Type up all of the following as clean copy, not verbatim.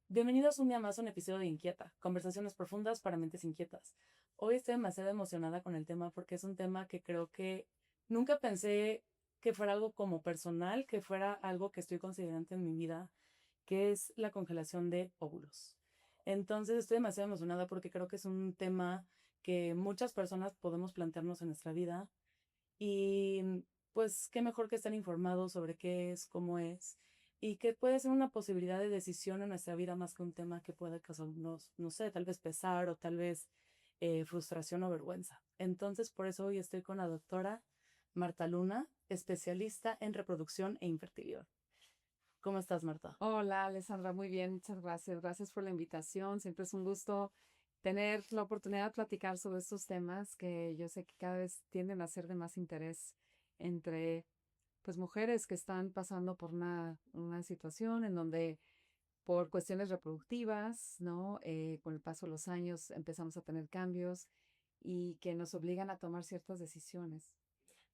Bienvenidos un día más a un episodio de Inquieta, conversaciones profundas para mentes inquietas. Hoy estoy demasiado emocionada con el tema porque es un tema que creo que nunca pensé que fuera algo como personal, que fuera algo que estoy considerando en mi vida, que es la congelación de óvulos. Entonces estoy demasiado emocionada porque creo que es un tema que muchas personas podemos plantearnos en nuestra vida y pues qué mejor que estar informados sobre qué es, cómo es, y que puede ser una posibilidad de decisión en nuestra vida más que un tema que pueda causarnos, no sé, tal vez pesar o tal vez frustración o vergüenza. Entonces, por eso hoy estoy con la doctora Marta Luna, especialista en reproducción e infertilidad. ¿Cómo estás, Marta? Hola, Alessandra, muy bien, muchas gracias. Gracias por la invitación. Siempre es un gusto tener la oportunidad de platicar sobre estos temas que yo sé que cada vez tienden a ser de más interés entre pues mujeres que están pasando por una situación en donde por cuestiones reproductivas, ¿no? Con el paso de los años empezamos a tener cambios y que nos obligan a tomar ciertas decisiones.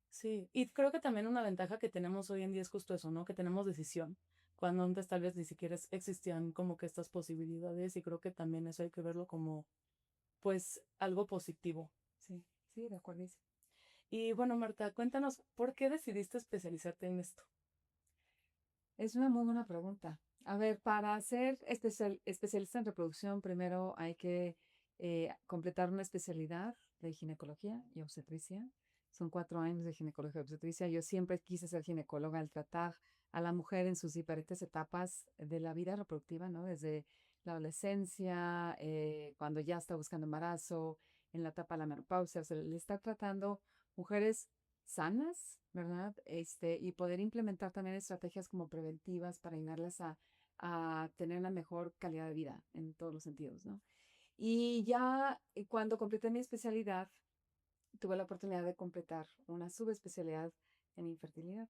Sí, y creo que también una ventaja que tenemos hoy en día es justo eso, ¿no? Que tenemos decisión, cuando antes tal vez ni siquiera existían como que estas posibilidades y creo que también eso hay que verlo como pues algo positivo. Sí, sí, de acuerdo. Y bueno, Marta, cuéntanos, ¿por qué decidiste especializarte en esto? Es una muy buena pregunta. A ver, para ser especialista en reproducción, primero hay que completar una especialidad de ginecología y obstetricia. Son 4 años de ginecología y obstetricia. Yo siempre quise ser ginecóloga al tratar a la mujer en sus diferentes etapas de la vida reproductiva, ¿no? Desde la adolescencia, cuando ya está buscando embarazo, en la etapa de la menopausia, o sea, le está tratando mujeres sanas, ¿verdad? Y poder implementar también estrategias como preventivas para ayudarles a tener una mejor calidad de vida en todos los sentidos, ¿no? Y ya cuando completé mi especialidad, tuve la oportunidad de completar una subespecialidad en infertilidad.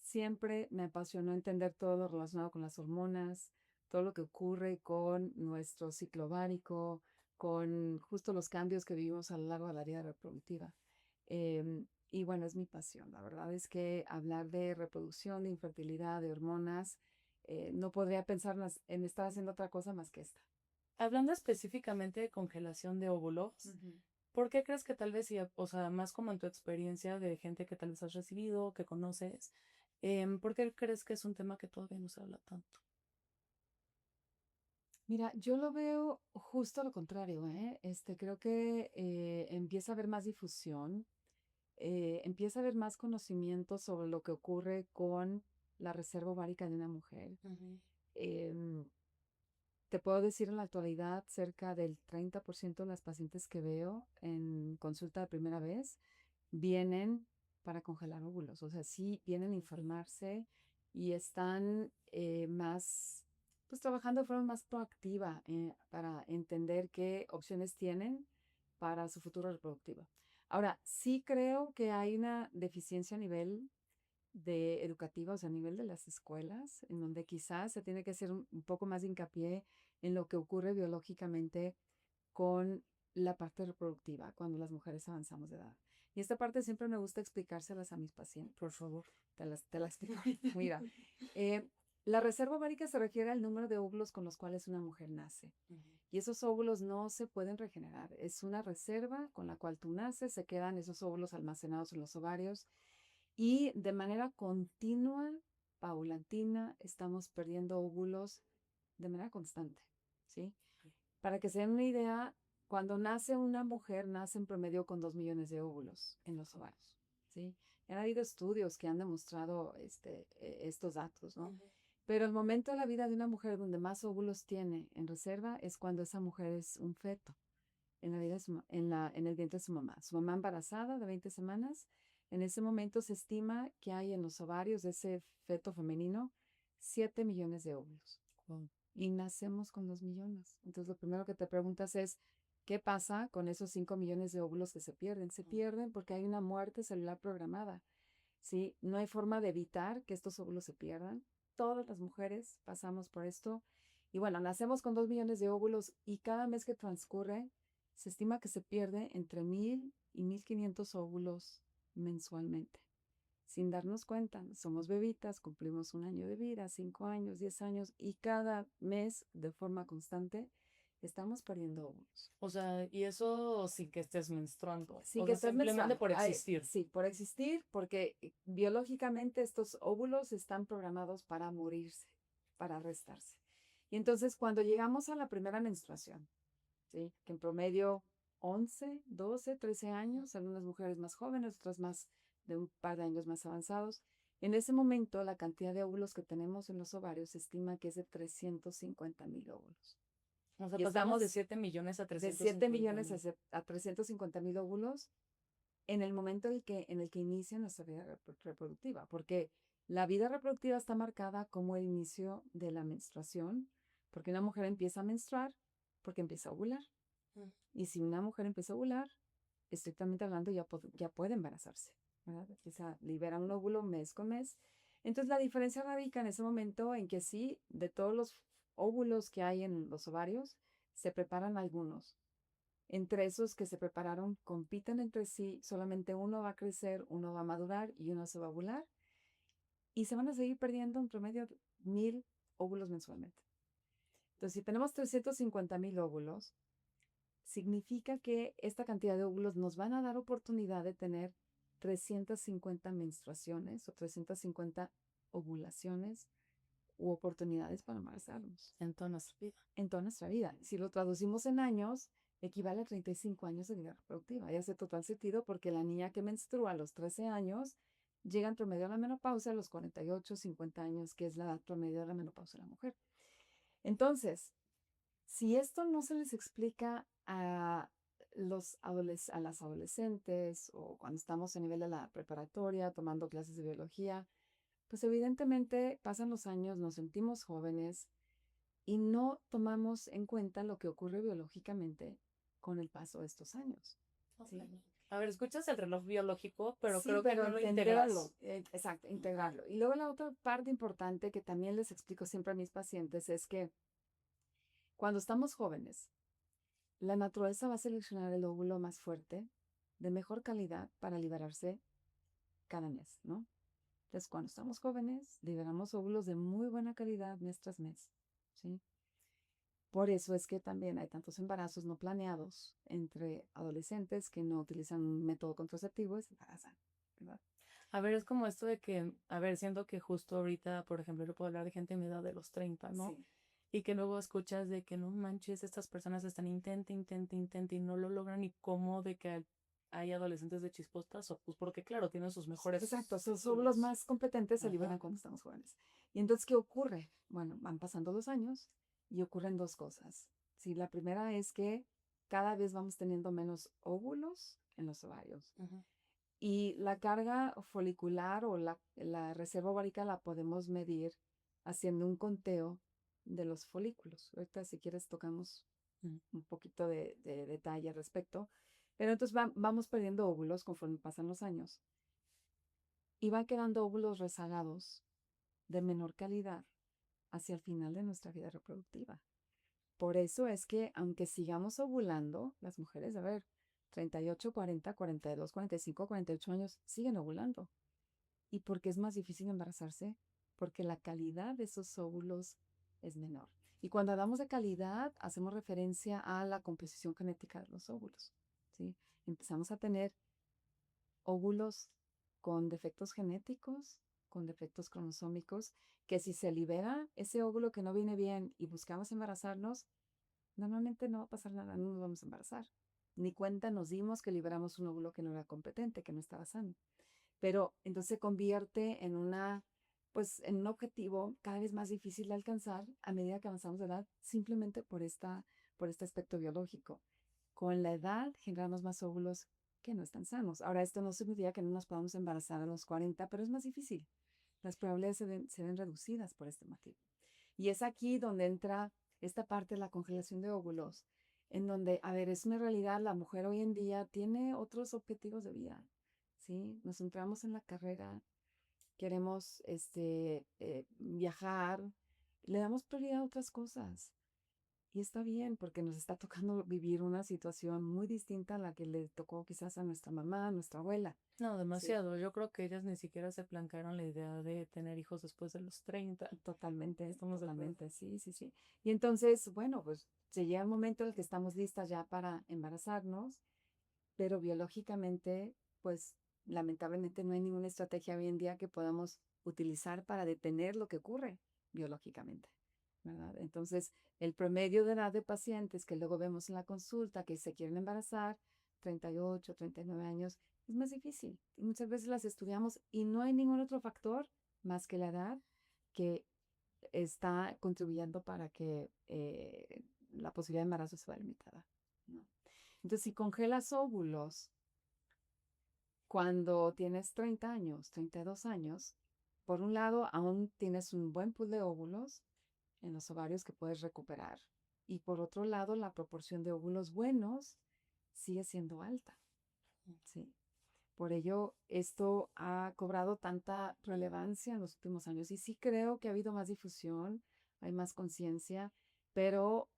Siempre me apasionó entender todo lo relacionado con las hormonas, todo lo que ocurre con nuestro ciclo ovárico, con justo los cambios que vivimos a lo largo de la vida reproductiva. Y bueno, es mi pasión. La verdad es que hablar de reproducción, de infertilidad, de hormonas, no podría pensar en estar haciendo otra cosa más que esta. Hablando específicamente de congelación de óvulos, Ujú. ¿por qué crees que tal vez, o sea, más como en tu experiencia de gente que tal vez has recibido, que conoces, ¿por qué crees que es un tema que todavía no se habla tanto? Mira, yo lo veo justo lo contrario, ¿eh? Creo que empieza a haber más difusión, empieza a haber más conocimiento sobre lo que ocurre con la reserva ovárica de una mujer. Ujú. Em, Te puedo decir en la actualidad, cerca del 30% de las pacientes que veo en consulta de primera vez vienen para congelar óvulos. O sea, sí vienen a informarse y están más, pues trabajando de forma más proactiva para entender qué opciones tienen para su futuro reproductivo. Ahora, sí creo que hay una deficiencia a nivel de educativa, o sea, a nivel de las escuelas, en donde quizás se tiene que hacer un poco más de hincapié en lo que ocurre biológicamente con la parte reproductiva cuando las mujeres avanzamos de edad. Y esta parte siempre me gusta explicárselas a mis pacientes. Por favor. Te las explico. Mira, eh, la reserva ovárica se refiere al número de óvulos con los cuales una mujer nace. Ujú. Y esos óvulos no se pueden regenerar. Es una reserva con la cual tú naces, se quedan esos óvulos almacenados en los ovarios y de manera continua, paulatina, estamos perdiendo óvulos de manera constante, ¿sí? Para que se den una idea, cuando nace una mujer, nace en promedio con 2 millones de óvulos en los ovarios, ¿sí? Han habido estudios que han demostrado estos datos, ¿no? Ujú. Pero el momento de la vida de una mujer donde más óvulos tiene en reserva es cuando esa mujer es un feto en la vida de en el vientre de su mamá. Su mamá embarazada de 20 semanas, en ese momento se estima que hay en los ovarios de ese feto femenino 7 millones de óvulos Wow. y nacemos con 2 millones. Entonces lo primero que te preguntas es, ¿qué pasa con esos 5 millones de óvulos que se pierden? Se pierden porque hay una muerte celular programada, ¿sí? No hay forma de evitar que estos óvulos se pierdan. Todas las mujeres pasamos por esto. Y bueno, nacemos con 2 millones de óvulos y cada mes que transcurre se estima que se pierde entre 1,000 y 1,500 óvulos mensualmente. sin darnos cuenta. Somos bebitas, cumplimos 1 año de vida, 5 años, 10 años, y cada mes, de forma constante, estamos perdiendo óvulos. O sea, y eso sin que estés menstruando. Sin O que sea, estés simplemente menstruando. por existir. Sí, por existir, porque biológicamente estos óvulos están programados para morirse, para restarse. Y entonces cuando llegamos a la primera menstruación, ¿sí? Que en promedio 11, 12, 13 años, algunas mujeres más jóvenes, otras más de un par de años más avanzados. En ese momento, la cantidad de óvulos que tenemos en los ovarios se estima que es de 350,000 óvulos. O sea, Y pasamos de estamos 7 millones a de 7 millones 350,000. a 350,000 óvulos en el momento en el que inicia nuestra vida reproductiva, porque la vida reproductiva está marcada como el inicio de la menstruación, porque una mujer empieza a menstruar porque empieza a ovular. Mm. Y si una mujer empieza a ovular, estrictamente hablando, ya puede embarazarse, ¿verdad? O sea, libera un óvulo mes con mes. Entonces, la diferencia radica en ese momento en que sí, de todos los óvulos que hay en los ovarios, se preparan algunos. Entre esos que se prepararon, compiten entre sí, solamente uno va a crecer, uno va a madurar y uno se va a ovular. Y se van a seguir perdiendo en promedio 1,000 óvulos mensualmente. Entonces, si tenemos 350,000 óvulos, significa que esta cantidad de óvulos nos van a dar oportunidad de tener 350 menstruaciones o 350 ovulaciones u oportunidades para embarazarnos En toda nuestra vida. en toda nuestra vida. Si lo traducimos en años, equivale a 35 años de vida reproductiva. Y hace total sentido porque la niña que menstrua a los 13 años llega en promedio a la menopausia a los 48, 50 años, que es la edad promedio de la menopausia de la mujer. Entonces, si esto no se les explica a las adolescentes o cuando estamos a nivel de la preparatoria tomando clases de biología, pues evidentemente pasan los años, nos sentimos jóvenes y no tomamos en cuenta lo que ocurre biológicamente con el paso de estos años. Ok. ¿Sí? A ver, escuchas el reloj biológico, pero Sí, creo que pero no lo entenderlo, integras. exacto, integrarlo. Y luego la otra parte importante que también les explico siempre a mis pacientes es que cuando estamos jóvenes, la naturaleza va a seleccionar el óvulo más fuerte, de mejor calidad, para liberarse cada mes, ¿no? Entonces, cuando estamos jóvenes, liberamos óvulos de muy buena calidad mes tras mes, ¿sí? Por eso es que también hay tantos embarazos no planeados entre adolescentes que no utilizan un método contraceptivo y se embarazan, ¿verdad? A ver, es como esto de que, a ver, siento que justo ahorita, por ejemplo, yo puedo hablar de gente en mi edad de los 30, ¿no? Sí. Y que luego escuchas de que no manches, estas personas están intente y no lo logran y cómo de que hay adolescentes de chispostas o pues porque claro, tienen sus mejores Exacto, esos óvulos óvulos. más competentes se Ajá. liberan cuando estamos jóvenes. Y entonces, ¿qué ocurre? Bueno, van pasando los años y ocurren dos cosas. Sí, la primera es que cada vez vamos teniendo menos óvulos en los ovarios. Ajá. Y la carga folicular o la reserva ovárica la podemos medir haciendo un conteo de los folículos. Ahorita, si quieres, tocamos Ujú. un poquito de detalle al respecto. Pero entonces vamos perdiendo óvulos conforme pasan los años y van quedando óvulos rezagados de menor calidad hacia el final de nuestra vida reproductiva. Por eso es que, aunque sigamos ovulando, las mujeres, a ver, 38, 40, 42, 45, 48 años, siguen ovulando. ¿Y por qué es más difícil embarazarse? Porque la calidad de esos óvulos es menor. Y cuando hablamos de calidad, hacemos referencia a la composición genética de los óvulos, ¿sí? Empezamos a tener óvulos con defectos genéticos, con defectos cromosómicos, que si se libera ese óvulo que no viene bien y buscamos embarazarnos, normalmente no va a pasar nada, no nos vamos a embarazar. Ni cuenta nos dimos que liberamos un óvulo que no era competente, que no estaba sano. Pero entonces se convierte pues, en un objetivo cada vez más difícil de alcanzar a medida que avanzamos de edad, simplemente por este aspecto biológico. Con la edad generamos más óvulos que no están sanos. Ahora, esto no significa que no nos podamos embarazar a los 40, pero es más difícil. Las probabilidades se ven reducidas por este motivo. Y es aquí donde entra esta parte de la congelación de óvulos, en donde, a ver, es una realidad, la mujer hoy en día tiene otros objetivos de vida, ¿sí? Nos centramos en la carrera, queremos viajar, le damos prioridad a otras cosas. Y está bien, porque nos está tocando vivir una situación muy distinta a la que le tocó quizás a nuestra mamá, a nuestra abuela. No, Sí, demasiado. Yo creo que ellas ni siquiera se plantearon la idea de tener hijos después de los 30. totalmente, Estamos de acuerdo. totalmente, sí, sí, sí. Y entonces, bueno, pues se llega el momento en el que estamos listas ya para embarazarnos, pero biológicamente, pues lamentablemente no hay ninguna estrategia hoy en día que podamos utilizar para detener lo que ocurre biológicamente, ¿verdad? Entonces, el promedio de edad de pacientes que luego vemos en la consulta que se quieren embarazar, 38, 39 años, es más difícil. Y muchas veces las estudiamos y no hay ningún otro factor más que la edad que está contribuyendo para que la posibilidad de embarazo se vea limitada, ¿no? Entonces, si congelas óvulos cuando tienes 30 años, 32 años, por un lado, aún tienes un buen pool de óvulos en los ovarios que puedes recuperar. Y por otro lado, la proporción de óvulos buenos sigue siendo alta. Sí. Por ello, esto ha cobrado tanta relevancia en los últimos años. Y sí creo que ha habido más difusión, hay más conciencia, pero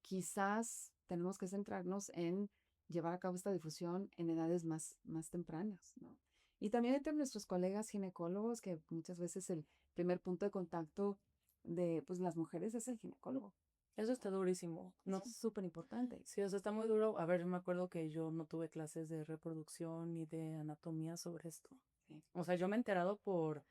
quizás tenemos que centrarnos en llevar a cabo esta difusión en edades más tempranas, ¿no? Y también entre nuestros colegas ginecólogos, que muchas veces el primer punto de contacto de pues, las mujeres es el ginecólogo. Eso está durísimo. Eso No, es súper importante. sí, o sea, está muy duro. A ver, yo me acuerdo que yo no tuve clases de reproducción ni de anatomía sobre esto. Sí, O sea, yo me he enterado por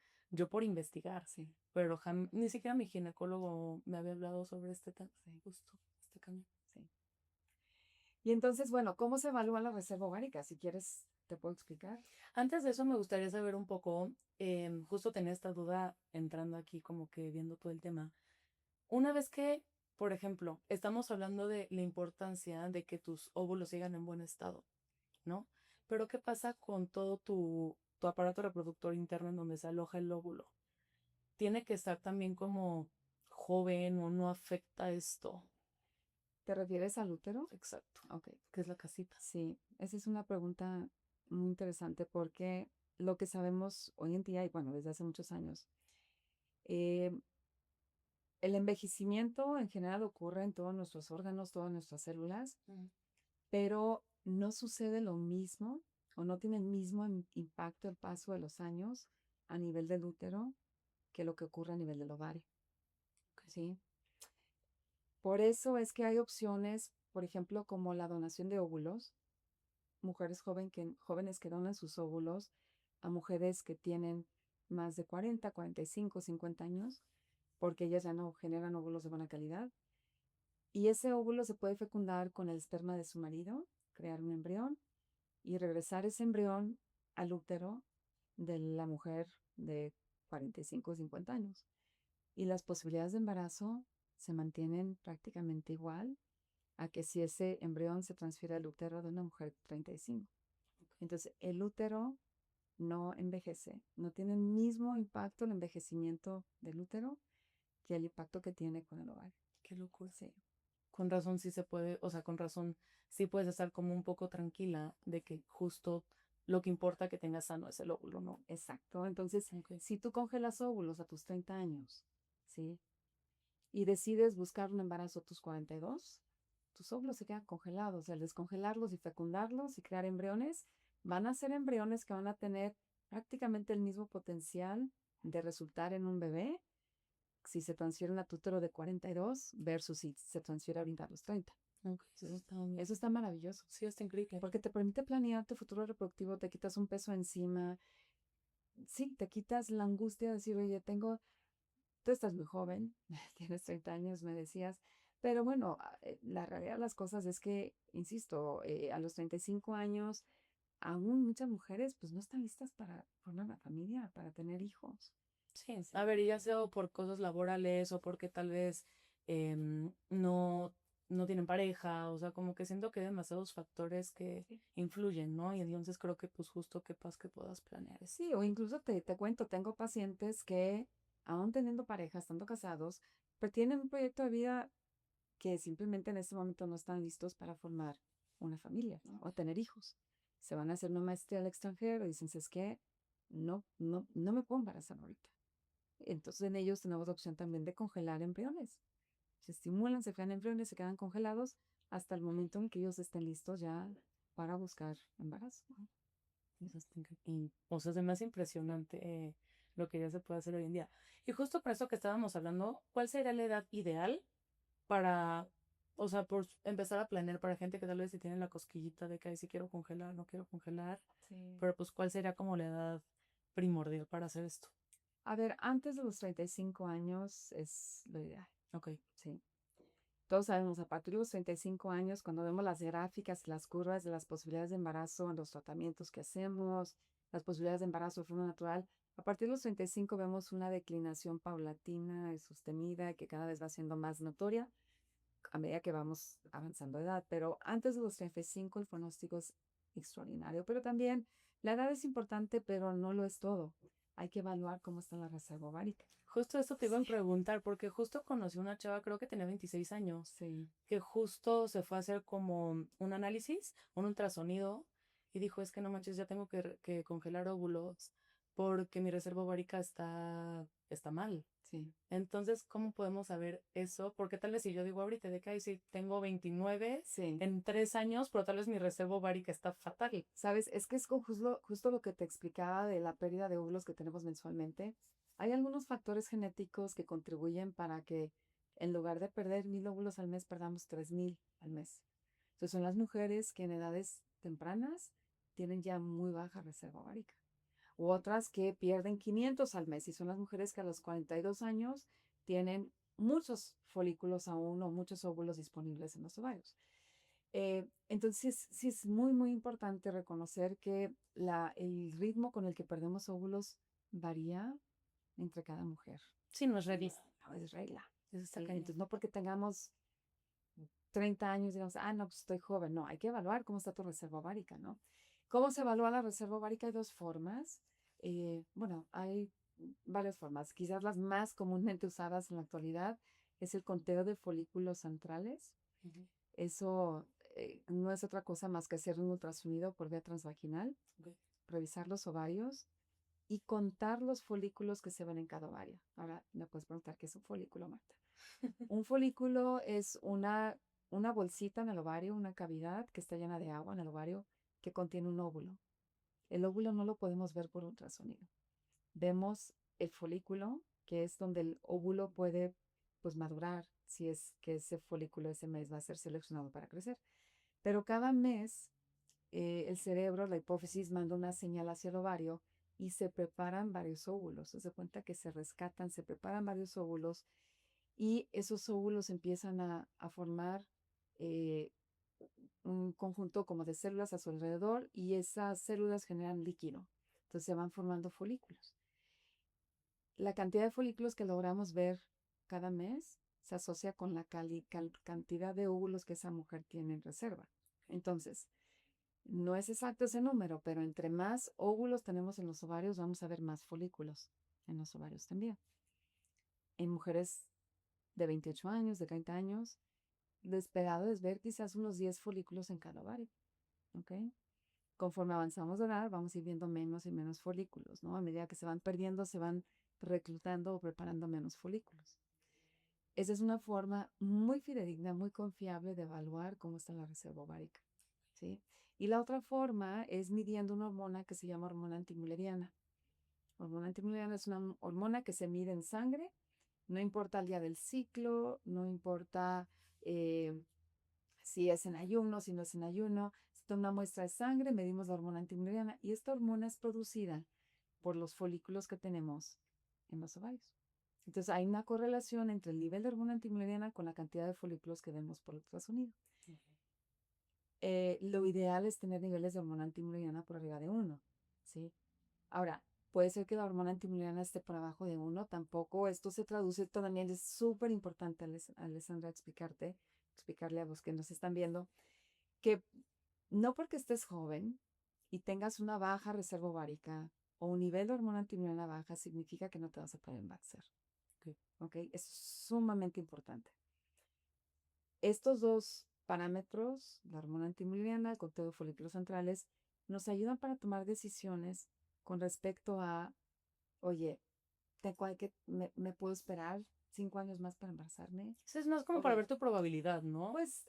investigar, sí, pero ni siquiera mi ginecólogo me había hablado sobre este tema, sí, justo, este cambio. sí. Y entonces, bueno, ¿cómo se evalúa la reserva ovárica? Si quieres, te puedo explicar. Antes de eso me gustaría saber un poco, justo tenía esta duda entrando aquí como que viendo todo el tema. Una vez que, por ejemplo, estamos hablando de la importancia de que tus óvulos sigan en buen estado, ¿no? Pero ¿qué pasa con todo tu aparato reproductor interno en donde se aloja el óvulo? ¿Tiene que estar también como joven o no afecta esto? ¿Te refieres al útero? Exacto, Ok, ¿qué es la casita? sí, esa es una pregunta muy interesante porque lo que sabemos hoy en día, y bueno, desde hace muchos años, eh, el envejecimiento en general ocurre en todos nuestros órganos, todas nuestras células, Mm, pero no sucede lo mismo o no tiene el mismo impacto el paso de los años a nivel del útero que lo que ocurre a nivel del ovario, ¿sí? Por eso es que hay opciones, por ejemplo, como la donación de óvulos, mujeres jóvenes que donan sus óvulos a mujeres que tienen más de 40, 45, 50 años, porque ellas ya no generan óvulos de buena calidad. Y ese óvulo se puede fecundar con el esperma de su marido, crear un embrión y regresar ese embrión al útero de la mujer de 45 o 50 años. Y las posibilidades de embarazo se mantienen prácticamente igual a que si ese embrión se transfiere al útero de una mujer de 35. Entonces, el útero no envejece, no tiene el mismo impacto el envejecimiento del útero que el impacto que tiene con el ovario. qué locura. Sí, Con razón sí se puede, o sea, con razón sí puedes estar como un poco tranquila de que justo lo que importa que tengas sano es el óvulo, ¿no? exacto. Entonces, Ok. si tú congelas óvulos a tus 30 años, ¿sí? Y decides buscar un embarazo a tus 42, tus óvulos se quedan congelados. Al descongelarlos y fecundarlos y crear embriones, van a ser embriones que van a tener prácticamente el mismo potencial de resultar en un bebé si se transfieren a tu útero de 42 versus si se transfiere ahorita a los 30. Ok, Sí. Eso está maravilloso, sí, está increíble. porque te permite planear tu futuro reproductivo, te quitas un peso encima, sí, te quitas la angustia de decir, oye, tú estás muy joven, tienes 30 años, me decías, pero bueno, la realidad de las cosas es que, insisto, a los 35 años, aún muchas mujeres pues no están listas para formar una familia, para tener hijos. Sí, Sí, a ver, y ya sea o por cosas laborales o porque tal vez no tienen pareja, o sea, como que siento que hay demasiados factores que sí. influyen, ¿no? Y entonces creo que pues justo que paz que puedas planear eso. Sí, o incluso te cuento, tengo pacientes que, aún teniendo pareja, estando casados, pero tienen un proyecto de vida que simplemente en este momento no están listos para formar una familia, ¿no? O tener hijos. Se van a hacer una maestría al extranjero y dicen, es que no me puedo embarazar ahorita. Entonces en ellos tenemos la opción también de congelar embriones. Se estimulan, se crean embriones, se quedan congelados hasta el momento en que ellos estén listos ya para buscar embarazo. O sea, se me hace impresionante lo que ya se puede hacer hoy en día. Y justo por eso que estábamos hablando, ¿cuál sería la edad ideal para, o sea, por empezar a planear para gente que tal vez si tiene la cosquillita de que ay, sí quiero congelar, no quiero congelar, Sí. pero pues cuál sería como la edad primordial para hacer esto? A ver, antes de los 35 años es lo ideal, Ok. ¿sí? Todos sabemos, a partir de los 35 años, cuando vemos las gráficas, las curvas de las posibilidades de embarazo en los tratamientos que hacemos, las posibilidades de embarazo de forma natural, a partir de los 35 vemos una declinación paulatina y sostenida que cada vez va siendo más notoria a medida que vamos avanzando de edad. Pero antes de los 35 el pronóstico es extraordinario. Pero también la edad es importante, pero no lo es todo. Hay que evaluar cómo está la reserva ovárica. Justo eso te iba a Sí. preguntar, porque justo conocí una chava, creo que tenía 26 años, Sí. que justo se fue a hacer como un análisis, un ultrasonido, y dijo, es que no manches, ya tengo que congelar óvulos porque mi reserva ovárica está mal. Sí. Entonces, ¿cómo podemos saber eso? Porque tal vez si yo digo ahorita de que ay, sí, tengo 29 Sí. en 3 años, pero tal vez mi reserva ovárica está fatal. ¿Sabes? Es que es justo lo que te explicaba de la pérdida de óvulos que tenemos mensualmente. Hay algunos factores genéticos que contribuyen para que en lugar de perder 1.000 óvulos al mes, perdamos 3.000 al mes. Entonces son las mujeres que en edades tempranas tienen ya muy baja reserva ovárica. U otras que pierden 500 al mes y son las mujeres que a los 42 años tienen muchos folículos aún o muchos óvulos disponibles en los ovarios. Entonces, sí es muy, muy importante reconocer que el ritmo con el que perdemos óvulos varía entre cada mujer. Sí, no es realista. No es regla. Eso está ¿Sí? cañón. Entonces, no porque tengamos 30 años, digamos, no, pues estoy joven. No, hay que evaluar cómo está tu reserva ovárica, ¿no? ¿Cómo se evalúa la reserva ovárica? Hay dos formas. Bueno, hay varias formas. Quizás las más comúnmente usadas en la actualidad es el conteo de folículos centrales. Ujú. Eso no es otra cosa más que hacer un ultrasonido por vía transvaginal, Ok. revisar los ovarios y contar los folículos que se ven en cada ovario. Ahora me puedes preguntar qué es un folículo, Marta. Un folículo es una bolsita en el ovario, una cavidad que está llena de agua en el ovario que contiene un óvulo. El óvulo no lo podemos ver por ultrasonido. Vemos el folículo, que es donde el óvulo puede pues madurar, si es que ese folículo ese mes va a ser seleccionado para crecer. Pero cada mes el cerebro, la hipófisis, manda una señal hacia el ovario y se preparan varios óvulos. Se cuenta que se rescatan, se preparan varios óvulos y esos óvulos empiezan a formar eh, un conjunto como de células a su alrededor y esas células generan líquido. Entonces se van formando folículos. La cantidad de folículos que logramos ver cada mes se asocia con la cantidad de óvulos que esa mujer tiene en reserva. Entonces, no es exacto ese número, pero entre más óvulos tenemos en los ovarios, vamos a ver más folículos en los ovarios también. En mujeres de 28 años, de 30 años, lo esperado es ver quizás unos 10 folículos en cada ovario. ¿Ok? Conforme avanzamos de edad, vamos a ir viendo menos y menos folículos, ¿no? A medida que se van perdiendo, se van reclutando o preparando menos folículos. Esa es una forma muy fidedigna, muy confiable de evaluar cómo está la reserva ovárica, ¿sí? Y la otra forma es midiendo una hormona que se llama hormona antimuleriana. Hormona antimuleriana es una hormona que se mide en sangre, no importa el día del ciclo, no importa si es en ayuno, si no es en ayuno. Se toma una muestra de sangre, medimos la hormona antimuleriana y esta hormona es producida por los folículos que tenemos en los ovarios. Entonces hay una correlación entre el nivel de hormona antimuleriana con la cantidad de folículos que vemos por ultrasonido. Lo ideal es tener niveles de hormona antimuleriana por arriba de 1, ¿sí? Ahora, puede ser que la hormona antimuleriana esté por abajo de 1, tampoco esto se traduce, también es súper importante, Alessandra, explicarle a los que nos están viendo, que no porque estés joven y tengas una baja reserva ovárica o un nivel de hormona antimuleriana baja, significa que no te vas a poder embarazar. ¿Ok? Es sumamente importante. Estos dos parámetros, la hormona antimuleriana, el conteo de folículos centrales, nos ayudan para tomar decisiones con respecto a, oye, me puedo esperar 5 años más para embarazarme. Eso es más como para Ok. ver tu probabilidad, ¿no? Pues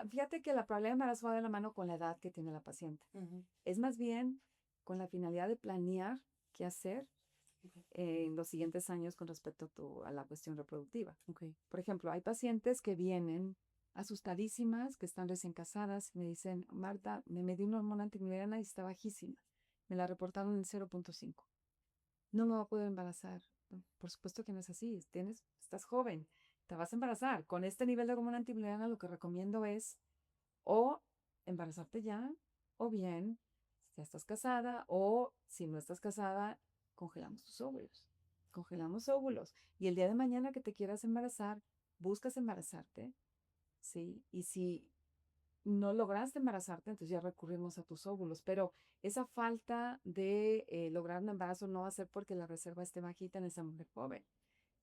fíjate que la probabilidad de embarazo va de la mano con la edad que tiene la paciente. Ujú, Es más bien con la finalidad de planear qué hacer ok, en los siguientes años con respecto a la cuestión reproductiva. ok, Por ejemplo, hay pacientes que vienen asustadísimas, que están recién casadas, y me dicen, Marta, me medí una hormona antimulleriana y está bajísima. Me la reportaron en 0.5. No me voy a poder embarazar. No, por supuesto que no es así. Estás joven, te vas a embarazar. Con este nivel de hormona antimulleriana lo que recomiendo es o embarazarte ya, o bien, si ya estás casada, o si no estás casada, congelamos tus óvulos. Congelamos óvulos. Y el día de mañana que te quieras embarazar, buscas embarazarte, ¿sí? Y si no lograste embarazarte, entonces ya recurrimos a tus óvulos. Pero esa falta de lograr un embarazo no va a ser porque la reserva esté bajita en esa mujer joven,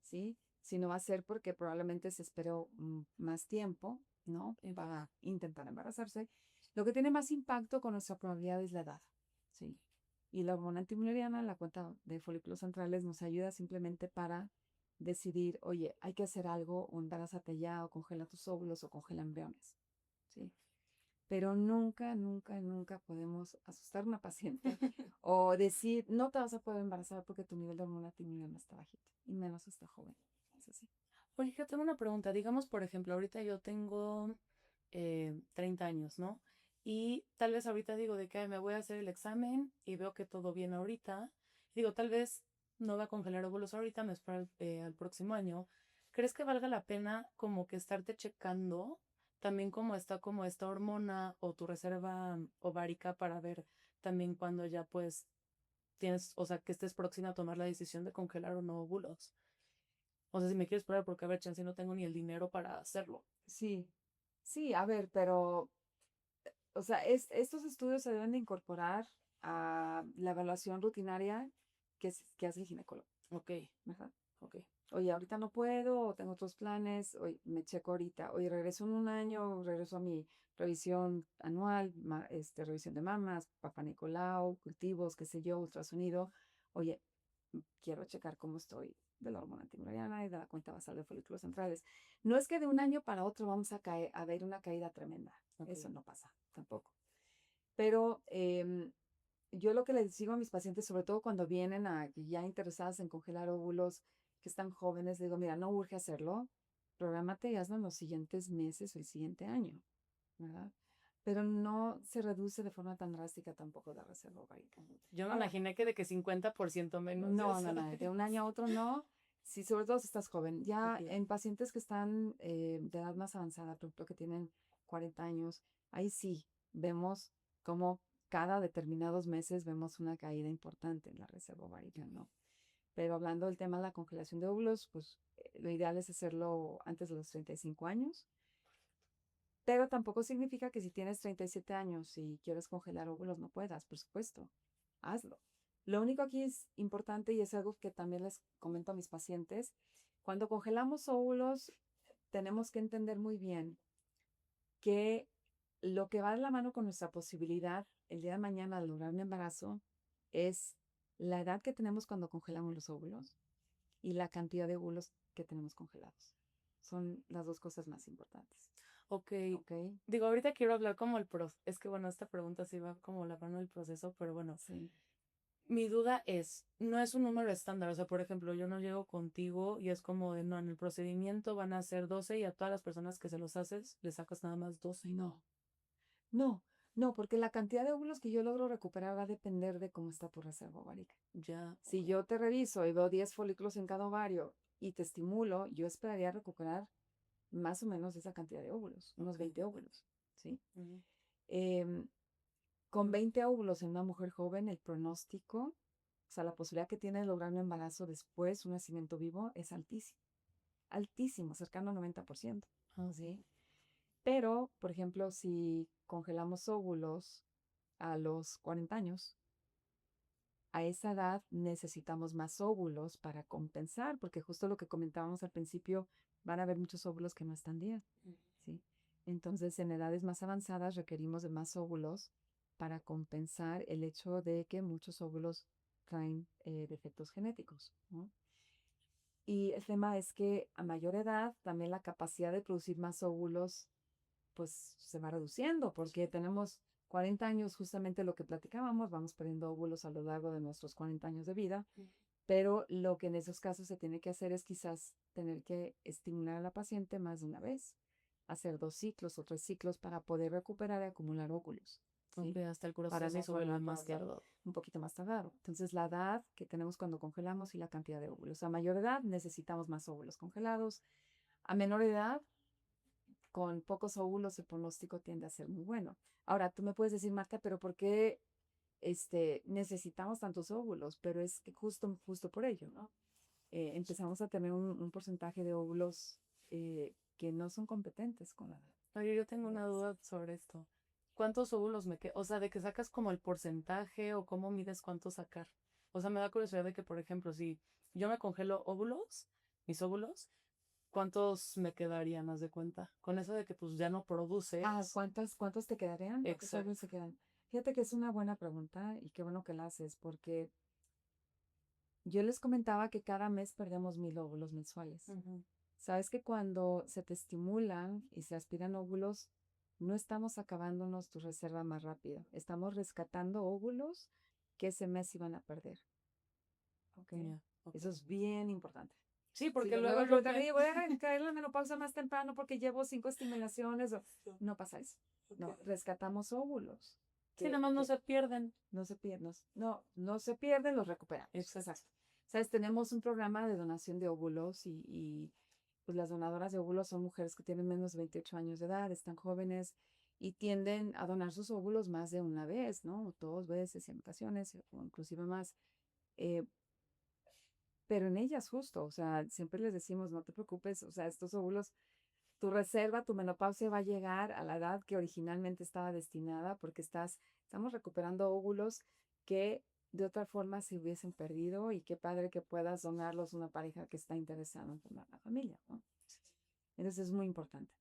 ¿sí? Sino va a ser porque probablemente se esperó más tiempo, ¿no? sí, Para intentar embarazarse. Lo que tiene más impacto con nuestra probabilidad es la edad, ¿sí? Y la hormona antimulleriana, la cuenta de folículos centrales, nos ayuda simplemente para decidir, oye, hay que hacer algo, o embarázate ya, o congela tus óvulos, o congela embriones, ¿sí? Pero nunca, nunca, nunca podemos asustar a una paciente o decir, no te vas a poder embarazar porque tu nivel de hormona tiroidea está bajito, y menos está joven. Es así. Oye, yo tengo una pregunta. Digamos, por ejemplo, ahorita yo tengo 30 años, ¿no? Y tal vez ahorita digo de que "Ay, me voy a hacer el examen y veo que todo bien ahorita. Digo, tal vez no va a congelar óvulos ahorita, me espero al próximo año. ¿Crees que valga la pena como que estarte checando también cómo está como esta hormona o tu reserva ovárica para ver también cuando ya pues tienes, o sea, que estés próxima a tomar la decisión de congelar o no óvulos? O sea, si me quieres esperar porque a ver, chance no tengo ni el dinero para hacerlo. Sí, sí, a ver, pero, o sea, estos estudios se deben de incorporar a la evaluación rutinaria que hace el ginecólogo, Ok, ¿verdad? ok. Oye, ahorita no puedo, o tengo otros planes, oye, me checo ahorita, oye, regreso en un año, regreso a mi revisión anual, revisión de mamas, papá Nicolau, cultivos, qué sé yo, ultrasonido, oye, quiero checar cómo estoy de la hormona antimulleriana y de la cuenta basal de folículos centrales. No es que de un año para otro vamos a ver una caída tremenda, Ok. eso no pasa tampoco. Pero yo lo que les digo a mis pacientes, sobre todo cuando vienen ya interesadas en congelar óvulos, que están jóvenes, les digo, mira, no urge hacerlo, prográmate y hazlo en los siguientes meses o el siguiente año, ¿verdad? Pero no se reduce de forma tan drástica tampoco la reserva ovárica. Yo me Ahora, imaginé que de que 50% menos de no, no, eso. no, de un año a otro no. Sí, sobre todo si estás joven. Ok. Ya en pacientes que están de edad más avanzada, por ejemplo, que tienen 40 años, ahí sí vemos como cada determinados meses vemos una caída importante en la reserva ovárica, ¿no? Pero hablando del tema de la congelación de óvulos, pues lo ideal es hacerlo antes de los 35 años, pero tampoco significa que si tienes 37 años y quieres congelar óvulos no puedas, por supuesto, hazlo. Lo único aquí es importante y es algo que también les comento a mis pacientes, cuando congelamos óvulos tenemos que entender muy bien que lo que va de la mano con nuestra posibilidad el día de mañana de lograr un embarazo es la edad que tenemos cuando congelamos los óvulos y la cantidad de óvulos que tenemos congelados. Son las dos cosas más importantes. Ok. ¿Ok? Digo, ahorita quiero hablar como el proceso. Es que bueno, esta pregunta sí va como la mano del proceso, pero bueno, Sí. mi duda es, no es un número estándar. O sea, por ejemplo, yo no llego contigo y es como de, no, en el procedimiento van a ser 12 y a todas las personas que se los haces le sacas nada más 12. Ay, no. No, no, porque la cantidad de óvulos que yo logro recuperar va a depender de cómo está tu reserva ovárica. Ya, Si ok. yo te reviso y veo 10 folículos en cada ovario y te estimulo, yo esperaría recuperar más o menos esa cantidad de óvulos, unos Ok. 20 óvulos, ¿sí? Ujú, Em, con 20 óvulos en una mujer joven, el pronóstico, o sea, la posibilidad que tiene de lograr un embarazo después, un nacimiento vivo, es altísimo, altísimo, cercano al 90%, ah, ok. ¿sí? Pero, por ejemplo, si congelamos óvulos a los 40 años, a esa edad necesitamos más óvulos para compensar, porque justo lo que comentábamos al principio, van a haber muchos óvulos que no están bien, Ujú. ¿sí? Entonces, en edades más avanzadas requerimos de más óvulos para compensar el hecho de que muchos óvulos traen defectos genéticos, ¿no? Y el tema es que a mayor edad también la capacidad de producir más óvulos pues se va reduciendo porque tenemos 40 años, justamente lo que platicábamos, vamos perdiendo óvulos a lo largo de nuestros 40 años de vida, pero lo que en esos casos se tiene que hacer es quizás tener que estimular a la paciente más de una vez, hacer 2 ciclos o 3 ciclos para poder recuperar y acumular óvulos. ¿Sí? Ok, hasta el Para proceso no se vuelve volverlo a más hacer tardado. un poquito más tardado. Entonces, la edad que tenemos cuando congelamos y la cantidad de óvulos. A mayor edad necesitamos más óvulos congelados. A menor edad, con pocos óvulos, el pronóstico tiende a ser muy bueno. Ahora, tú me puedes decir, Marta, pero ¿por qué necesitamos tantos óvulos? Pero es que justo por ello, ¿no? Empezamos a tener un porcentaje de óvulos que no son competentes con la edad. Oye, yo tengo una duda sobre esto. ¿Cuántos óvulos me quedan? O sea, de que sacas como el porcentaje o cómo mides cuánto sacar. O sea, me da curiosidad de que, por ejemplo, si yo me congelo óvulos, mis óvulos, ¿cuántos me quedarían, haz de cuenta? Con eso de que pues ya no produces. ¿Cuántos te quedarían? ¿Cuántos óvulos Exacto. se quedan? Fíjate que es una buena pregunta y qué bueno que la haces, porque yo les comentaba que cada mes perdemos 1,000 óvulos mensuales. Ujú. Sabes que cuando se te estimulan y se aspiran óvulos, no estamos acabándonos tu reserva más rápido. Estamos rescatando óvulos que ese mes iban a perder. ¿Ok? Ya, ok. Eso es bien importante. Sí, Si porque me luego luego es lo preguntan, que... oye, voy a caer en la menopausa más temprano porque llevo 5 estimulaciones. No pasa eso. No, rescatamos óvulos Sí, nada más no se pierden. no se pierden. No se pierden, los recuperamos. Exacto. Exacto. Sabes, tenemos un programa de donación de óvulos pues las donadoras de óvulos son mujeres que tienen menos de 28 años de edad, están jóvenes y tienden a donar sus óvulos más de una vez, ¿no? 2 veces en ocasiones, o inclusive más. Eh, pero en ellas justo, o sea, siempre les decimos, no te preocupes, o sea, estos óvulos, tu reserva, tu menopausia va a llegar a la edad que originalmente estaba destinada porque estamos recuperando óvulos que de otra forma se hubiesen perdido y qué padre que puedas donarlos a una pareja que está interesada en formar una familia, ¿no? Entonces es muy importante.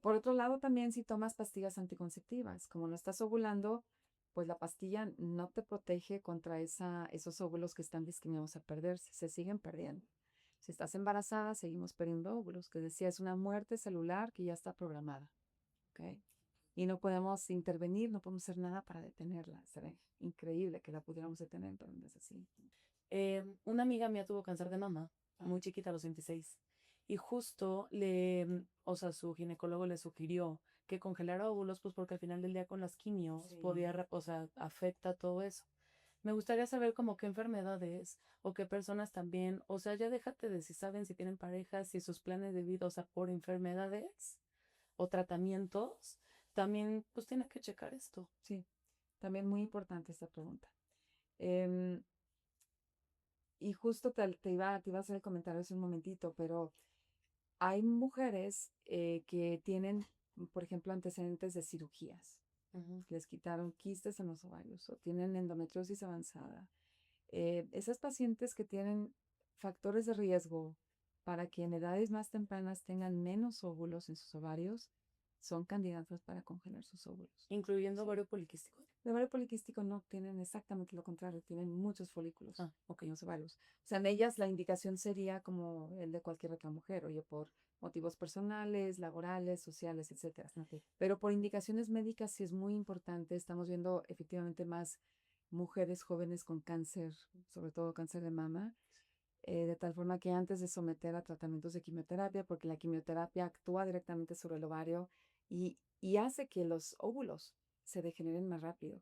Por otro lado, también si tomas pastillas anticonceptivas, como no estás ovulando, pues la pastilla no te protege contra esos óvulos que están destinados a perderse, se siguen perdiendo. Si estás embarazada, seguimos perdiendo óvulos, que decía, es una muerte celular que ya está programada, ¿ok? Y no podemos intervenir, no podemos hacer nada para detenerla. Sería increíble que la pudiéramos detener, pero no es así. Una amiga mía tuvo cáncer de mama, muy chiquita, a los 26. Y justo o sea, su ginecólogo le sugirió que congelara óvulos, pues porque al final del día con las quimios Sí. o sea, afecta todo eso. Me gustaría saber como qué enfermedades o qué personas también, o sea, ya déjate de si saben si tienen parejas, si sus planes de vida, o sea, por enfermedades o tratamientos, también pues tiene que checar esto. Sí, también muy importante esta pregunta. Em, y justo te iba a hacer el comentario hace un momentito, pero hay mujeres que tienen, por ejemplo, antecedentes de cirugías. Ujú. Les quitaron quistes en los ovarios o tienen endometriosis avanzada. Esas pacientes que tienen factores de riesgo para que en edades más tempranas tengan menos óvulos en sus ovarios, son candidatas para congelar sus óvulos. Incluyendo Sí. ovario poliquístico. El ovario poliquístico no tienen exactamente lo contrario, tienen muchos folículos Ah, ok. en los ovarios. O sea, en ellas la indicación sería como el de cualquier otra mujer, oye, por motivos personales, laborales, sociales, etcétera. Ok. Pero por indicaciones médicas sí es muy importante. Estamos viendo efectivamente más mujeres jóvenes con cáncer, sobre todo cáncer de mama, de tal forma que antes de someter a tratamientos de quimioterapia, porque la quimioterapia actúa directamente sobre el ovario y hace que los óvulos se degeneren más rápido.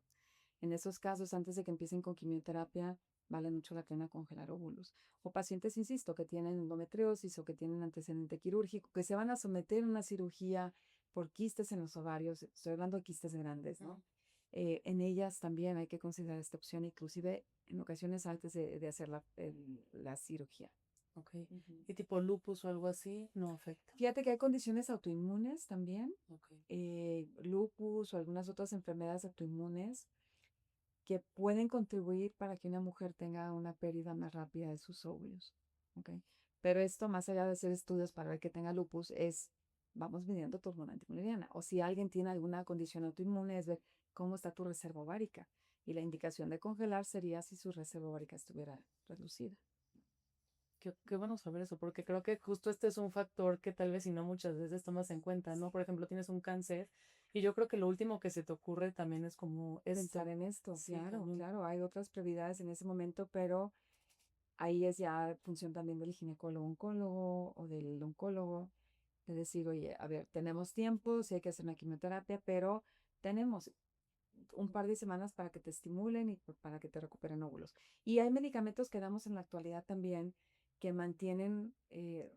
En esos casos, antes de que empiecen con quimioterapia, vale mucho la pena congelar óvulos. O pacientes, insisto, que tienen endometriosis o que tienen antecedente quirúrgico, que se van a someter a una cirugía por quistes en los ovarios, estoy hablando de quistes grandes, ¿no? En ellas también hay que considerar esta opción, inclusive en ocasiones antes de hacer la cirugía. Ok. Ujú. Y tipo lupus o algo así, no afecta. Fíjate que hay condiciones autoinmunes también, Ok. lupus o algunas otras enfermedades autoinmunes que pueden contribuir para que una mujer tenga una pérdida más rápida de sus óvulos. ¿Ok? Pero esto, más allá de hacer estudios para ver que tenga lupus, vamos midiendo tu hormona antimulleriana. O si alguien tiene alguna condición autoinmune, es ver cómo está tu reserva ovárica. Y la indicación de congelar sería si su reserva ovárica estuviera reducida. Qué bueno saber eso, porque creo que justo este es un factor que tal vez si no muchas veces tomas en cuenta, ¿no? Por ejemplo, tienes un cáncer y yo creo que lo último que se te ocurre también es como Pensar esto. en esto, Sí, claro, cañón. claro, hay otras prioridades en ese momento, pero ahí es ya función también del ginecólogo oncólogo o del oncólogo, de decir, oye, a ver, tenemos tiempo, sí hay que hacer una quimioterapia, pero tenemos un par de semanas para que te estimulen y para que te recuperen óvulos. Y hay medicamentos que damos en la actualidad también que mantienen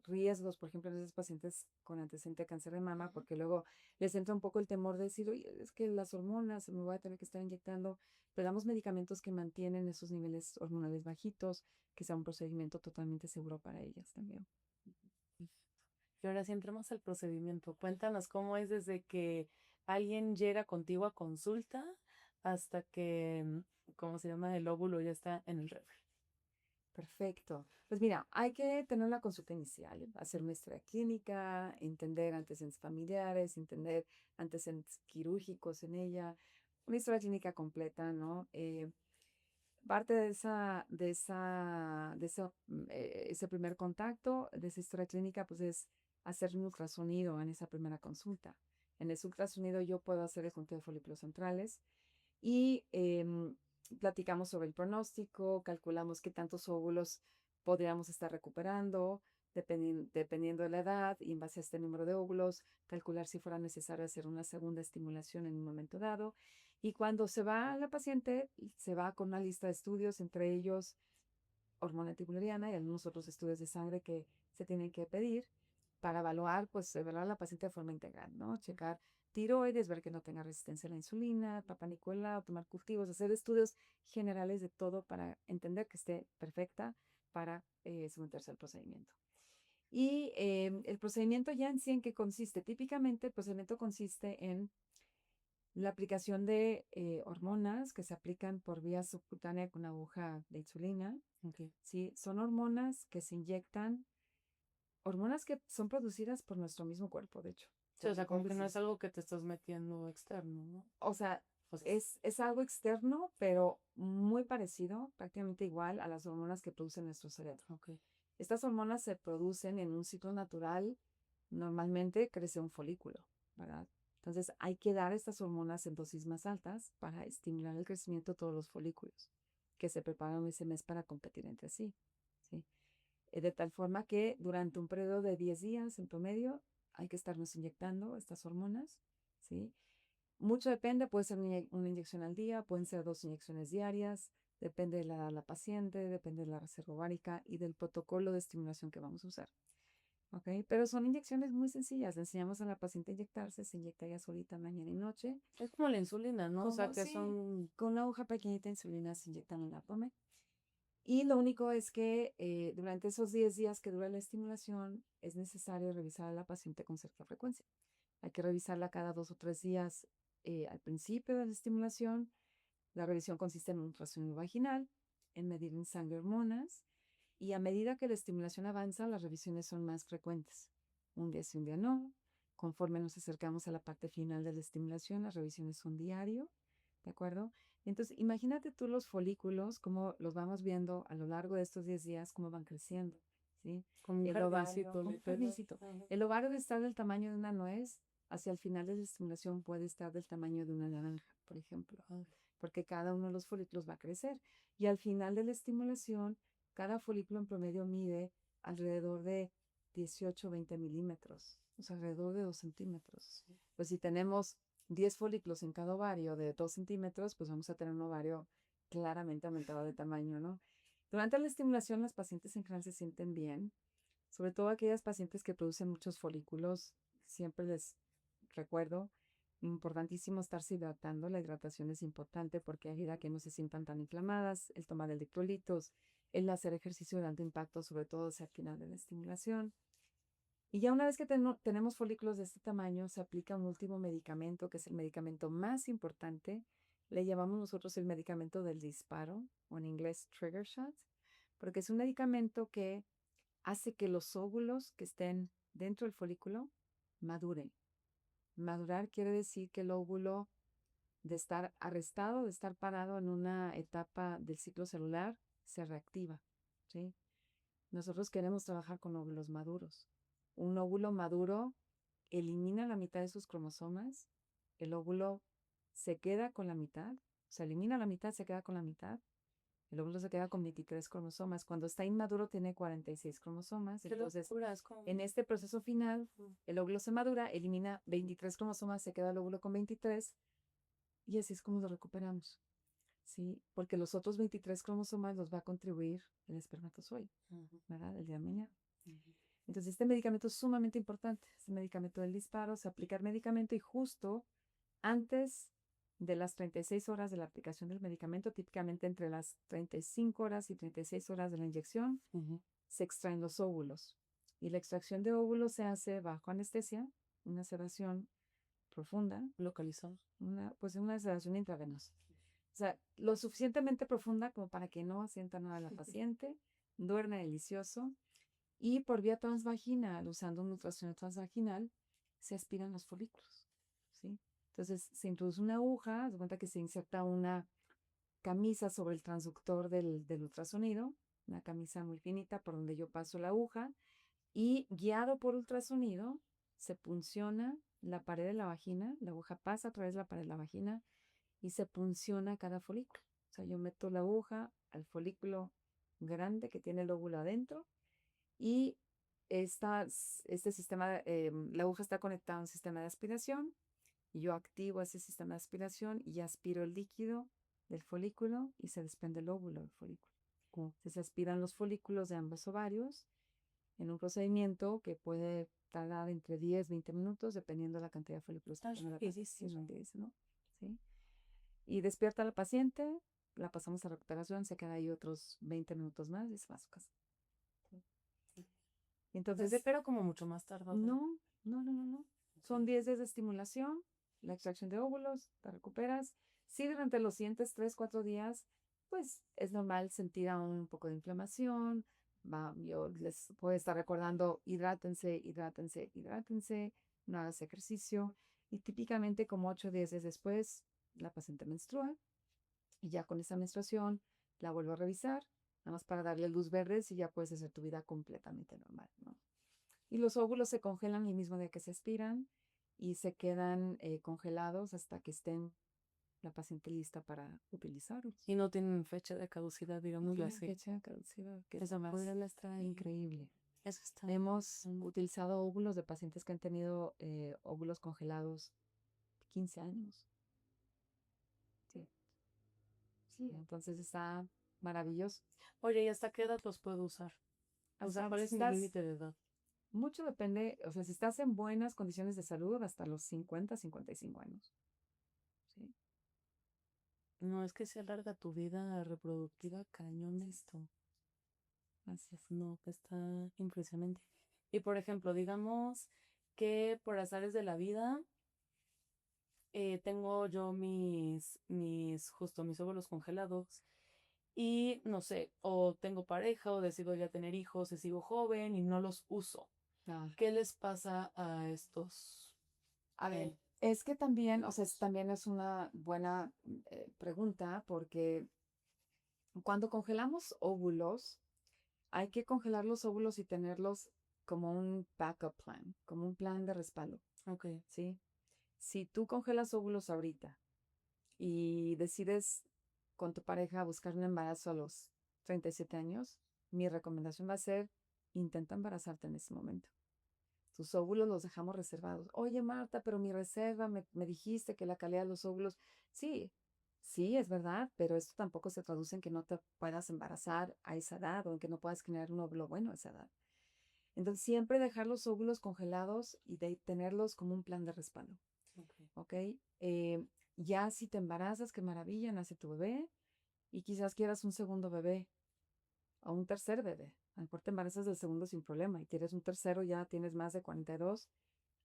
riesgos, por ejemplo, en esos pacientes con antecedente de cáncer de mama, porque luego les entra un poco el temor de decir, oye, es que las hormonas, me voy a tener que estar inyectando, pero damos medicamentos que mantienen esos niveles hormonales bajitos, que sea un procedimiento totalmente seguro para ellas también. Y ahora sí entremos al procedimiento. Cuéntanos cómo es desde que alguien llega contigo a consulta hasta que, ¿cómo se llama? El óvulo ya está en el refri. Perfecto. Pues mira, hay que tener una consulta inicial, hacer una historia clínica, entender antecedentes familiares, entender antecedentes quirúrgicos en ella, una historia clínica completa, ¿no? Parte ese primer contacto, de esa historia clínica, pues es hacer un ultrasonido en esa primera consulta. En ese ultrasonido yo puedo hacer el conteo de folículos centrales y platicamos sobre el pronóstico, calculamos qué tantos óvulos podríamos estar recuperando, dependiendo de la edad y en base a este número de óvulos, calcular si fuera necesario hacer una segunda estimulación en un momento dado. Y cuando se va la paciente, se va con una lista de estudios, entre ellos hormona tibulariana y algunos otros estudios de sangre que se tienen que pedir para evaluar, pues, evaluar a la paciente de forma integral, ¿no? Checar tiroides, ver que no tenga resistencia a la insulina, papá Nicolau, tomar cultivos, hacer estudios generales de todo para entender que esté perfecta para someterse al procedimiento. Y el procedimiento ya en sí, ¿en qué consiste? Típicamente el procedimiento consiste en la aplicación de hormonas que se aplican por vía subcutánea con aguja de insulina. Okay. ¿Sí? Son hormonas que se inyectan, hormonas que son producidas por nuestro mismo cuerpo, de hecho. Sí, o sea, como que no Sí. es algo que te estás metiendo externo, ¿no? O sea, O sea, es algo externo, pero muy parecido, prácticamente igual a las hormonas que produce nuestro cerebro. ok. Estas hormonas se producen en un ciclo natural, normalmente crece un folículo, ¿verdad? Entonces hay que dar estas hormonas en dosis más altas para estimular el crecimiento de todos los folículos que se preparan ese mes para competir entre sí, ¿sí? De tal forma que durante un periodo de 10 días en promedio hay que estarnos inyectando estas hormonas, ¿sí? Mucho depende, puede ser una inyección al día, pueden ser 2 inyecciones diarias, depende de la edad de la paciente, depende de la reserva ovárica y del protocolo de estimulación que vamos a usar. ¿Ok? Pero son inyecciones muy sencillas. Le enseñamos a la paciente a inyectarse, se inyecta ella solita mañana y noche. Es como la insulina, ¿no? O sea, Como que sí, son... con una aguja pequeñita de insulina se inyecta en el abdomen. Y lo único es que durante esos 10 días que dura la estimulación es necesario revisar a la paciente con cierta frecuencia. Hay que revisarla cada 2 o 3 días al principio de la estimulación. La revisión consiste en un ultrasonido vaginal, en medir en sangre hormonas y a medida que la estimulación avanza, las revisiones son más frecuentes. Un día sí, un día no. Conforme nos acercamos a la parte final de la estimulación, las revisiones son diario, ¿de acuerdo? Entonces, imagínate tú los folículos, cómo los vamos viendo a lo largo de estos 10 días, cómo van creciendo, ¿sí? Con un El ovario, jardincito, un literal. jardincito. Ajá. El ovario de estar del tamaño de una nuez, hacia el final de la estimulación puede estar del tamaño de una naranja, por ejemplo, Ay, porque cada uno de los folículos va a crecer. Y al final de la estimulación, cada folículo en promedio mide alrededor de 18 o 20 milímetros, o sea, alrededor de 2 centímetros. sí. Pues si tenemos 10 folículos en cada ovario de 2 centímetros, pues vamos a tener un ovario claramente aumentado de tamaño, ¿no? Durante la estimulación, las pacientes en general se sienten bien, sobre todo aquellas pacientes que producen muchos folículos. Siempre les recuerdo, importantísimo estarse hidratando. La hidratación es importante porque ayuda a que no se sientan tan inflamadas, el tomar electrolitos, el hacer ejercicio de alto impacto, sobre todo hacia el final de la estimulación. Y ya una vez que tenemos folículos de este tamaño, se aplica un último medicamento, que es el medicamento más importante. Le llamamos nosotros el medicamento del disparo, o en inglés trigger shot, porque es un medicamento que hace que los óvulos que estén dentro del folículo maduren. Madurar quiere decir que el óvulo, de estar arrestado, de estar parado en una etapa del ciclo celular, se reactiva, ¿sí? Nosotros queremos trabajar con óvulos maduros. Un óvulo maduro elimina la mitad de sus cromosomas, el óvulo se queda con la mitad, se elimina la mitad, se queda con la mitad, el óvulo se queda con 23 cromosomas. Cuando está inmaduro tiene 46 cromosomas, Qué entonces locura, es como... en este proceso final el óvulo se madura, elimina 23 cromosomas, se queda el óvulo con 23 y así es como lo recuperamos. ¿Sí? Porque los otros 23 cromosomas los va a contribuir el espermatozoide, ¿verdad? El día de mañana. Entonces, este medicamento es sumamente importante. Este medicamento del disparo, se aplica el medicamento y justo antes de las 36 horas de la aplicación del medicamento, típicamente entre las 35 horas y 36 horas de la inyección, se extraen los óvulos. Y la extracción de óvulos se hace bajo anestesia, una sedación profunda. Localizado. Una sedación intravenosa. O sea, lo suficientemente profunda como para que no sienta nada la paciente, duerme delicioso y por vía transvaginal, usando un ultrasonido transvaginal, se aspiran los folículos, ¿sí? Entonces se introduce una aguja, se cuenta que se inserta una camisa sobre el transductor del ultrasonido, una camisa muy finita por donde yo paso la aguja y guiado por ultrasonido se punciona la pared de la vagina, la aguja pasa a través de la pared de la vagina y se punciona cada folículo. O sea, yo meto la aguja al folículo grande que tiene el óvulo adentro y este sistema, la aguja está conectada a un sistema de aspiración y yo activo ese sistema de aspiración y aspiro el líquido del folículo y se desprende el óvulo del folículo. Entonces se aspiran los folículos de ambos ovarios en un procedimiento que puede tardar entre 10 20 minutos dependiendo de la cantidad de folículos que tenga la paciente. Es rapidísimo, ¿sí? Y despierta la paciente, la pasamos a recuperación, se queda ahí otros 20 minutos más y se va a su casa. Entonces, pero como mucho más tardado. no. Son 10 días de estimulación, la extracción de óvulos, te recuperas. Sí, durante los siguientes 3, 4 días, pues es normal sentir aún un poco de inflamación. Yo les puedo estar recordando, hidrátense, no hagas ejercicio. Y típicamente como 8 o 10 días después, la paciente menstrua. Y ya con esa menstruación, la vuelvo a revisar, nada más para darle luz verde y ya puedes hacer tu vida completamente normal, ¿no? Y los óvulos se congelan el mismo día que se expiran y se quedan congelados hasta que estén la paciente lista para utilizarlos. Y no tienen fecha de caducidad, digámoslo así. Fecha de caducidad, que Eso más está increíble. Eso está. Hemos utilizado óvulos de pacientes que han tenido óvulos congelados 15 años. Sí, entonces está maravilloso. Oye, ¿y hasta qué edad los puedo usar? O sea, ¿cuál es mi límite de edad? Mucho depende, o sea, si estás en buenas condiciones de salud, hasta los 50, 55 años. ¿Sí? No, es que se alarga tu vida reproductiva, cañón esto. Así es, no, que está impresionante. Y por ejemplo, digamos que por azares de la vida, tengo yo justo mis óvulos congelados y no sé, o tengo pareja o decido ya tener hijos y sigo joven y no los uso. ¿Qué les pasa a estos? A ver, es que también, o sea, también es una buena pregunta porque cuando congelamos óvulos, hay que congelar los óvulos y tenerlos como un backup plan, como un plan de respaldo. Ok. ¿Sí? Si tú congelas óvulos ahorita y decides con tu pareja buscar un embarazo a los 37 años, mi recomendación va a ser, intenta embarazarte en ese momento. Tus óvulos los dejamos reservados. Oye, Marta, pero mi reserva, me dijiste que la calidad de los óvulos. Sí, sí, es verdad, pero esto tampoco se traduce en que no te puedas embarazar a esa edad o en que no puedas generar un óvulo bueno a esa edad. Entonces, siempre dejar los óvulos congelados y de tenerlos como un plan de respaldo. ¿Ok? Ya si te embarazas, qué maravilla, nace tu bebé y quizás quieras un segundo bebé o un tercer bebé. A lo mejor te embarazas del segundo sin problema y tienes un tercero, ya tienes más de 42,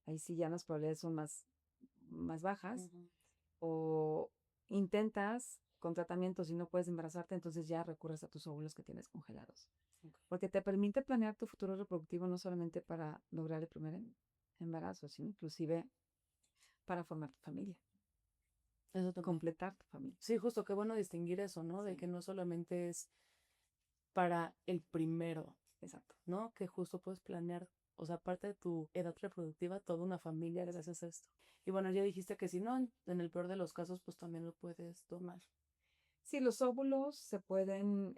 ahí sí ya las probabilidades son más bajas. O intentas con tratamientos y no puedes embarazarte, entonces ya recurres a tus óvulos que tienes congelados. Porque te permite planear tu futuro reproductivo no solamente para lograr el primer embarazo, sino inclusive para formar tu familia. Eso también. Completar tu familia. Sí, justo, qué bueno distinguir eso, ¿no? De que no solamente es para el primero, Exacto. ¿no? Que justo puedes planear, o sea, aparte de tu edad reproductiva, toda una familia gracias a esto. Y bueno, ya dijiste que si no, en el peor de los casos, pues también lo puedes donar. Sí, los óvulos se pueden,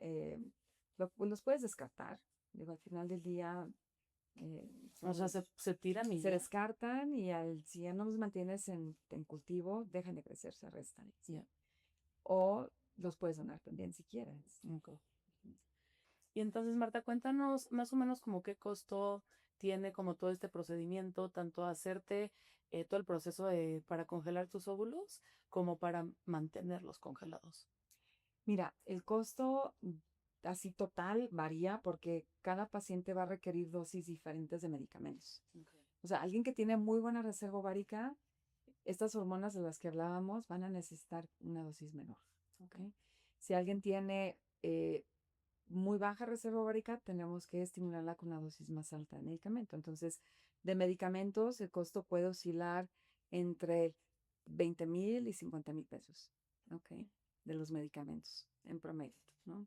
los puedes descartar. Digo, al final del día O sea, se tiran y se ya. descartan y si ya no los mantienes en cultivo, dejan de crecer, se restan. ¿Sí? Ya. O los puedes donar también si quieres. Ok. Y entonces, Marta, cuéntanos más o menos como qué costo tiene como todo este procedimiento, tanto hacerte todo el proceso para congelar tus óvulos como para mantenerlos congelados. Mira, el costo así total varía porque cada paciente va a requerir dosis diferentes de medicamentos. Okay. O sea, alguien que tiene muy buena reserva ovárica, estas hormonas de las que hablábamos van a necesitar una dosis menor. ¿Ok? Si alguien tiene muy baja reserva ovárica, tenemos que estimularla con una dosis más alta de medicamento. Entonces, de medicamentos, el costo puede oscilar entre 20,000 y 50,000 pesos, ¿ok? De los medicamentos en promedio, ¿no?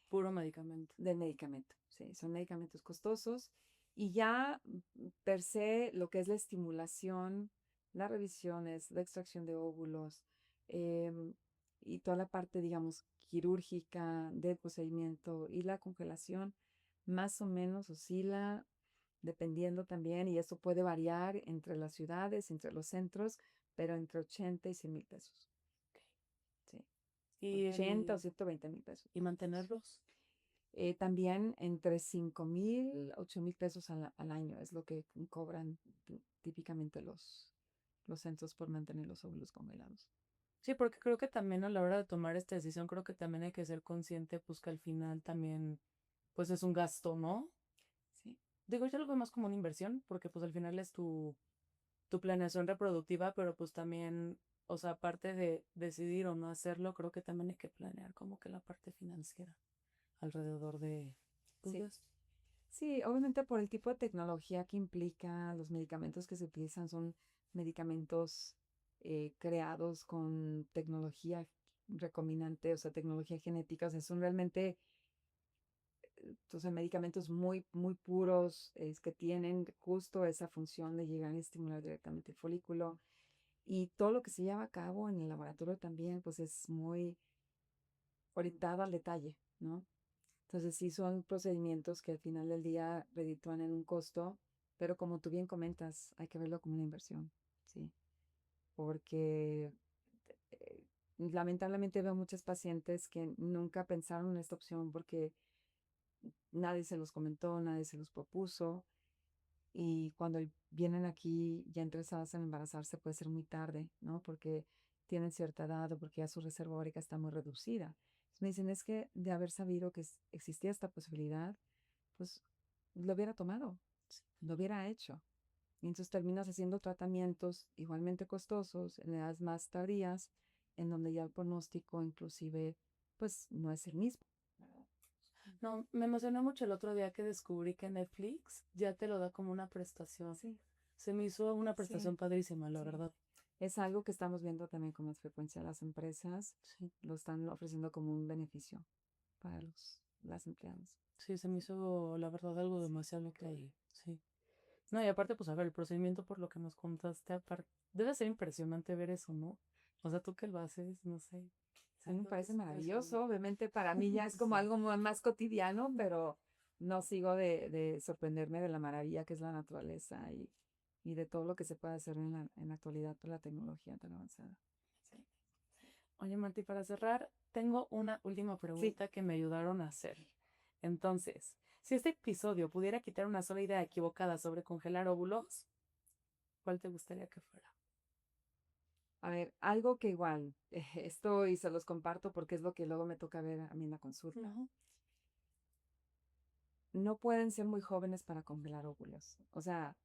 Puro medicamento. Del medicamento, sí, son medicamentos costosos. Y ya per se, lo que es la estimulación, las revisiones, la extracción de óvulos, y toda la parte, digamos, quirúrgica del procedimiento y la congelación, más o menos oscila, dependiendo también, y eso puede variar entre las ciudades, entre los centros, pero entre 80 y 100,000 pesos. Sí, Y, 80 o 120,000 pesos. y mantenerlos. También entre 5,000, 8,000 pesos al año es lo que cobran típicamente los centros por mantener los óvulos congelados. Sí, porque creo que también a la hora de tomar esta decisión, creo que también hay que ser consciente, pues que al final también, pues es un gasto, ¿no? Sí, Digo, yo lo veo más como una inversión, porque pues al final es tu planeación reproductiva, pero pues también, o sea, aparte de decidir o no hacerlo, creo que también hay que planear como que la parte financiera alrededor de, pues, sí. de esto. Sí, obviamente por el tipo de tecnología que implica, los medicamentos que se utilizan son medicamentos creados con tecnología recombinante, o sea, tecnología genética, o sea, son realmente entonces, medicamentos muy, muy puros que tienen justo esa función de llegar a estimular directamente el folículo. Y todo lo que se lleva a cabo en el laboratorio también, pues es muy orientado al detalle, ¿no? Entonces, sí son procedimientos que al final del día reditúan en un costo, pero como tú bien comentas, hay que verlo como una inversión, ¿sí? Porque lamentablemente veo muchos pacientes que nunca pensaron en esta opción porque nadie se los comentó, nadie se los propuso. Y cuando vienen aquí ya interesadas en embarazarse puede ser muy tarde, ¿no? Porque tienen cierta edad o porque ya su reserva ovárica está muy reducida. Entonces me dicen, es que de haber sabido que existía esta posibilidad, pues lo hubiera tomado, lo hubiera hecho. Y entonces terminas haciendo tratamientos igualmente costosos en edades más tardías, en donde ya el pronóstico inclusive, pues no es el mismo. No, me emocionó mucho el otro día que descubrí que Netflix ya te lo da como una prestación. Sí, Se me hizo una sí, prestación padrísima, la sí. verdad. Es algo que estamos viendo también con más frecuencia. Las empresas Sí, lo están ofreciendo como un beneficio para las empleadas. sí, se me hizo, la verdad, algo demasiado increíble. Sí. No, y aparte, pues a ver, el procedimiento por lo que nos contaste, aparte, debe ser impresionante ver eso, ¿no? O sea, tú que lo haces, no sé. A mí me Siento que parece es impresionante. maravilloso. Obviamente para mí ya es como Sí. algo más cotidiano, pero no sigo de sorprenderme de la maravilla que es la naturaleza y de todo lo que se puede hacer en la actualidad con la tecnología tan avanzada. Sí. Oye, Martí, para cerrar, tengo una última Sí, pregunta que me ayudaron a hacer. Entonces, si este episodio pudiera quitar una sola idea equivocada sobre congelar óvulos, ¿cuál te gustaría que fuera? a ver, algo que igual, esto y se los comparto porque es lo que luego me toca ver a mí en la consulta. Ujú. No pueden ser muy jóvenes para congelar óvulos. O sea,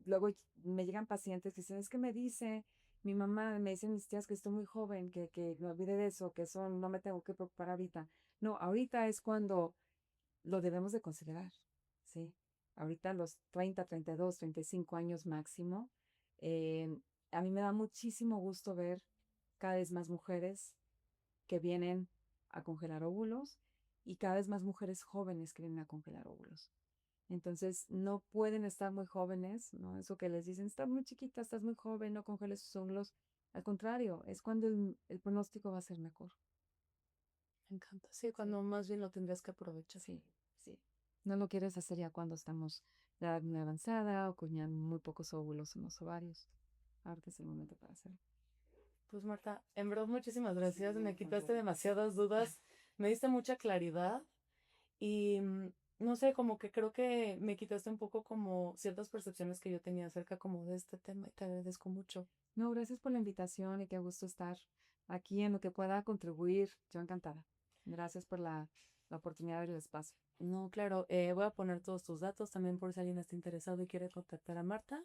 luego me llegan pacientes que dicen, es que me dice mi mamá, me dicen mis tías que estoy muy joven, que me olvide de eso, que eso no me tengo que preocupar ahorita. No, ahorita es cuando lo debemos de considerar, ¿sí? Ahorita los 30, 32, 35 años máximo. eh, a mí me da muchísimo gusto ver cada vez más mujeres que vienen a congelar óvulos y cada vez más mujeres jóvenes que vienen a congelar óvulos. Entonces, no pueden estar muy jóvenes, ¿no? Eso que les dicen, estás muy chiquita, estás muy joven, no congeles sus óvulos. Al contrario, es cuando el pronóstico va a ser mejor. Me encanta. Sí, Sí, cuando más bien lo tendrías que aprovechar. sí, sí. No lo quieres hacer ya cuando estamos de edad muy avanzada o con ya muy pocos óvulos en los ovarios. Ahorita es el momento para hacerlo. Pues Marta, en verdad muchísimas gracias. Sí, Me al quitaste contrario. demasiadas dudas, me diste mucha claridad y no sé, como que creo que me quitaste un poco como ciertas percepciones que yo tenía acerca como de este tema y te agradezco mucho. No, gracias por la invitación y qué gusto estar aquí en lo que pueda contribuir. Yo encantada. Gracias por la oportunidad del espacio. No, claro, voy a poner todos tus datos también por si alguien está interesado y quiere contactar a Marta.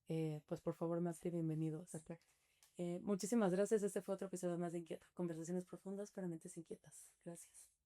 Pues por favor, más que bienvenidos. Perfecto. Muchísimas gracias. Este fue otro episodio más de Inquieta. Conversaciones profundas para mentes inquietas. Gracias.